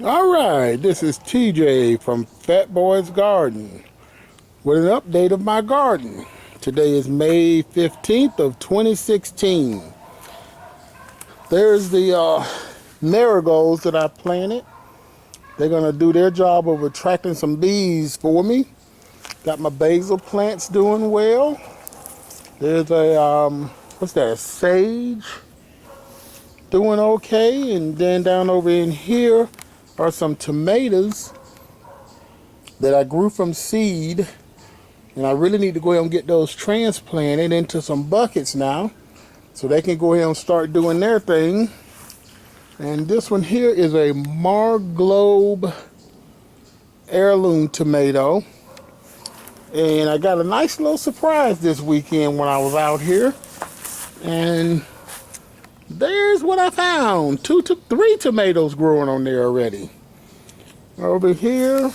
All right, this is TJ from Fat Boys Garden with an update of my garden. Today is May 15th of 2016. There's the marigolds that I planted. They're gonna do their job of attracting some bees for me. Got my basil plants doing well. There's a, what's that, a sage doing okay. And then down over in here are some tomatoes that I grew from seed, and I really need to go ahead and get those transplanted into some buckets now so they can go ahead and start doing their thing. And this one here is a Marglobe heirloom tomato, and I got a nice little surprise this weekend when I was out here, and there's what I found. Three tomatoes growing on there already. Over here,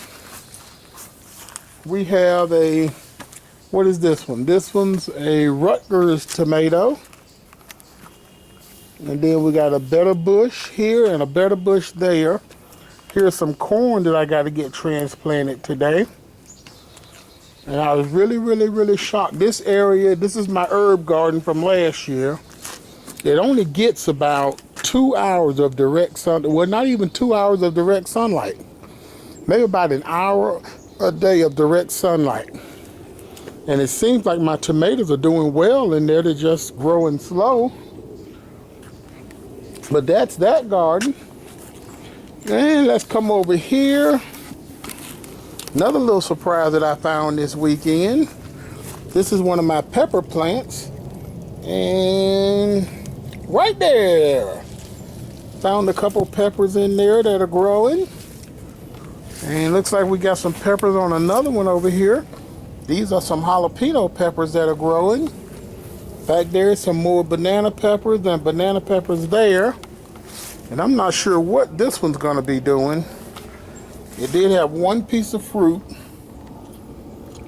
we have a, what is this one? This one's a Rutgers tomato. And then we got a better bush here and a better bush there. Here's some corn that I got to get transplanted today. And I was really shocked. This area, this is my herb garden from last year. It only gets about 2 hours of direct sun, well, not even 2 hours of direct sunlight. Maybe about an hour a day of direct sunlight. And it seems like my tomatoes are doing well in there. They're just growing slow. But that's that garden. And let's come over here. Another little surprise that I found this weekend. This is one of my pepper plants. And right there, found a couple peppers in there that are growing. And looks like we got some peppers on another one over here. These are some jalapeno peppers that are growing. Back there is some more banana peppers and banana peppers there. And I'm not sure what this one's gonna be doing. It did have one piece of fruit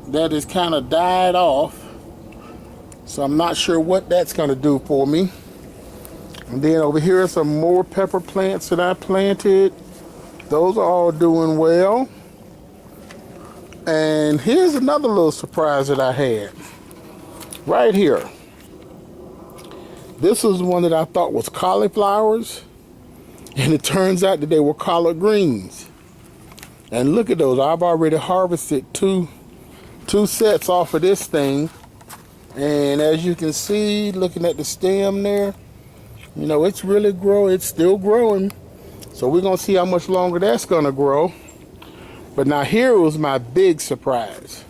that is kind of died off. So I'm not sure what that's gonna do for me. And then over here are some more pepper plants that I planted. Those are all doing well. And here's another little surprise that I had. Right here. This is one that I thought was cauliflowers. And it turns out that they were collard greens. And look at those. I've already harvested two sets off of this thing. And as you can see, looking at the stem there, you know, it's really growing. It's still growing. So we're going to see how much longer that's going to grow. But now here was my big surprise.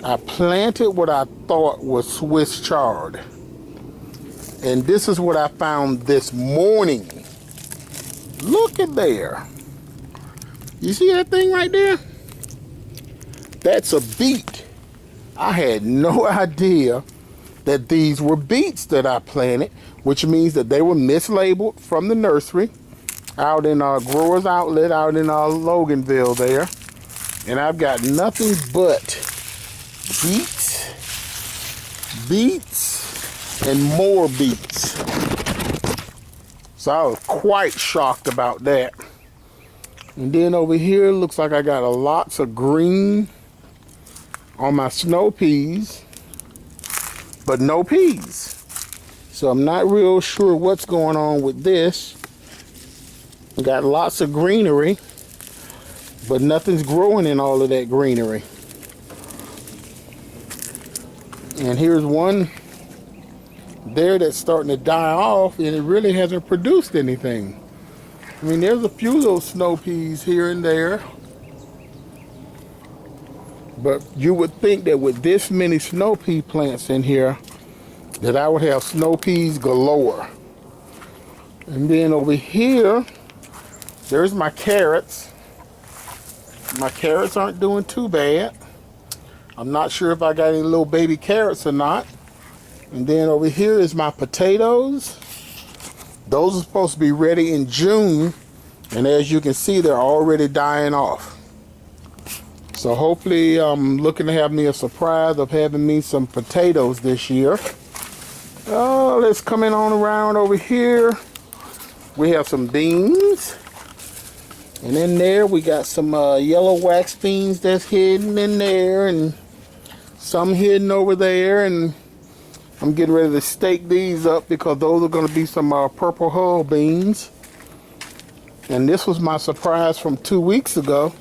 I planted what I thought was Swiss chard. And this is what I found this morning. Look at there. You see that thing right there? That's a beet. I had no idea that these were beets that I planted, which means that they were mislabeled from the nursery out in our Growers Outlet out in our Loganville there. And I've got nothing but beets, and more beets. So I was quite shocked about that. And then over here, looks like I got lots of green on my snow peas, but no peas. So I'm not real sure what's going on with this. Got lots of greenery, but nothing's growing in all of that greenery. And here's one there that's starting to die off, and it really hasn't produced anything. I mean, there's a few little snow peas here and there, but you would think that with this many snow pea plants in here that I would have snow peas galore. And then over here, there's my carrots. My carrots aren't doing too bad. I'm not sure if I got any little baby carrots or not. And then over here is my potatoes. Those are supposed to be ready in June. And as you can see, they're already dying off. So hopefully I'm looking to have me a surprise of having me some potatoes this year. Oh, let's come in on around over here. We have some beans. And in there we got some yellow wax beans that's hidden in there, and some hidden over there. And I'm getting ready to stake these up because those are going to be some purple hull beans. And this was my surprise from 2 weeks ago.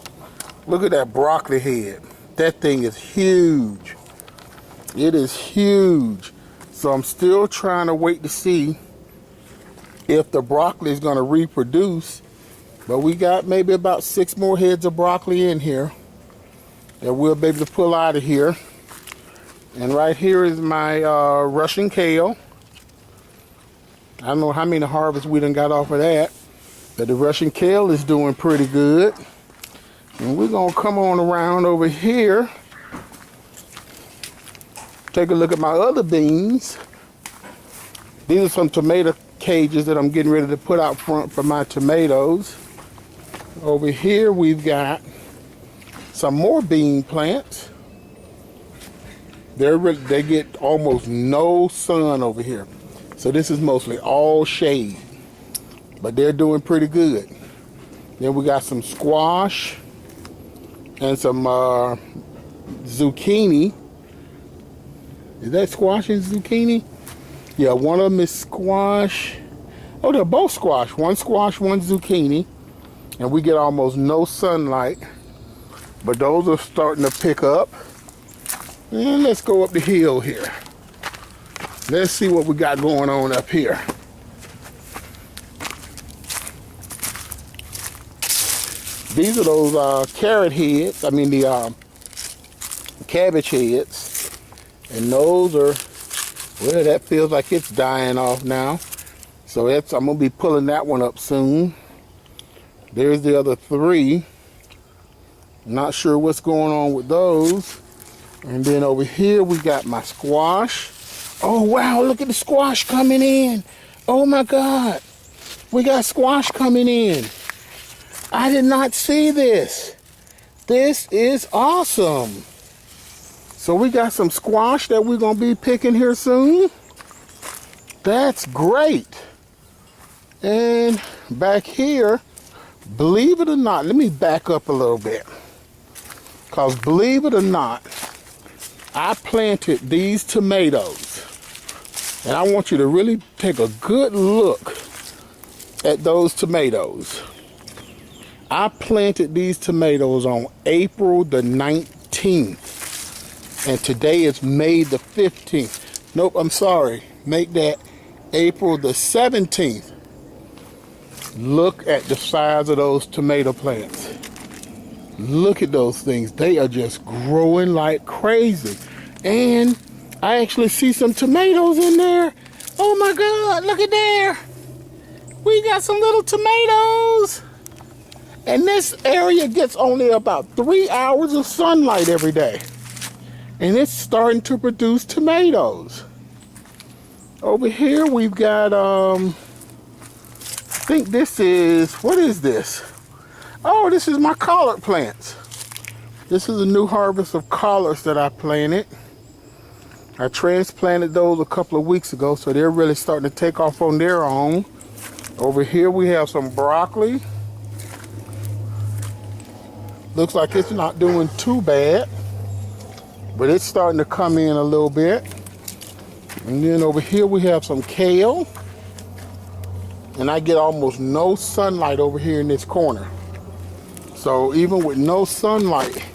Look at that broccoli head. That thing is huge. It is huge. So I'm still trying to wait to see if the broccoli is going to reproduce. But we got maybe about 6 more heads of broccoli in here that we'll be able to pull out of here. And right here is my Russian kale. I don't know how many harvests we done got off of that, but the Russian kale is doing pretty good. And we're gonna come on around over here, take a look at my other beans. These are some tomato cages that I'm getting ready to put out front for my tomatoes. Over here we've got some more bean plants. They get almost no sun over here. So this is mostly all shade, but they're doing pretty good. Then we got some squash and some zucchini. Is that squash and zucchini? Yeah, one of them is squash. Oh, they're both squash. One squash, one zucchini. And we get almost no sunlight, but those are starting to pick up. And let's go up the hill here. Let's see what we got going on up here. These are those carrot heads. I mean the cabbage heads. And those are, well, that feels like it's dying off now. So I'm gonna be pulling that one up soon. There's the other 3. Not sure what's going on with those. And then over here we got my squash. Oh wow, look at the squash coming in. Oh my God. We got squash coming in. I did not see this. This is awesome. So we got some squash that we're gonna be picking here soon. That's great. And back here, believe it or not, let me back up a little bit. Because believe it or not, I planted these tomatoes. And I want you to really take a good look at those tomatoes. I planted these tomatoes on April the 19th. And today is May the 15th. Nope, I'm sorry. Make that April the 17th. Look at the size of those tomato plants. Look at those things. They are just growing like crazy. And I actually see some tomatoes in there. Oh my God, look at there. We got some little tomatoes. And this area gets only about 3 hours of sunlight every day. And it's starting to produce tomatoes. Over here we've got, I think this is, what is this? Oh, this is my collard plants. This is a new harvest of collards that I planted. I transplanted those a couple of weeks ago, so they're really starting to take off on their own. Over here we have some broccoli. Looks like it's not doing too bad, but it's starting to come in a little bit. And then over here we have some kale. And I get almost no sunlight over here in this corner. So even with no sunlight,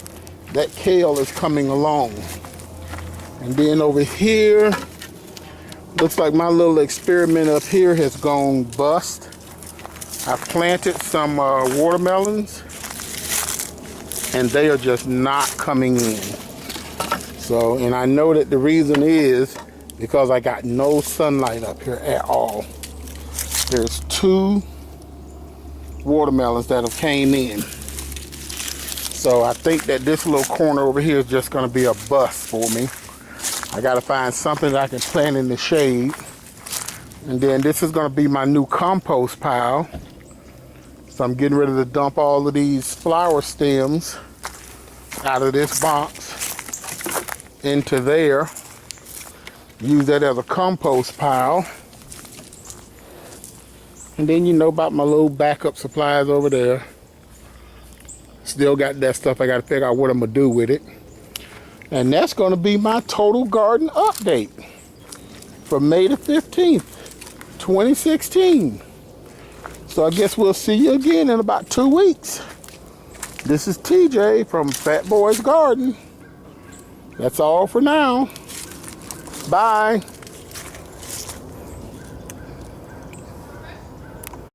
that kale is coming along. And then over here, looks like my little experiment up here has gone bust. I planted some watermelons, and they are just not coming in. So, and I know that the reason is because I got no sunlight up here at all. There's 2 watermelons that have came in. So I think that this little corner over here is just gonna be a bust for me. I gotta find something that I can plant in the shade. And then this is gonna be my new compost pile. So I'm getting ready to dump all of these flower stems out of this box into there. Use that as a compost pile. And then you know about my little backup supplies over there. Still got that stuff. I got to figure out what I'm going to do with it. And that's going to be my total garden update for May the 15th, 2016. So I guess we'll see you again in about 2 weeks. This is TJ from Fat Boys Garden. That's all for now. Bye.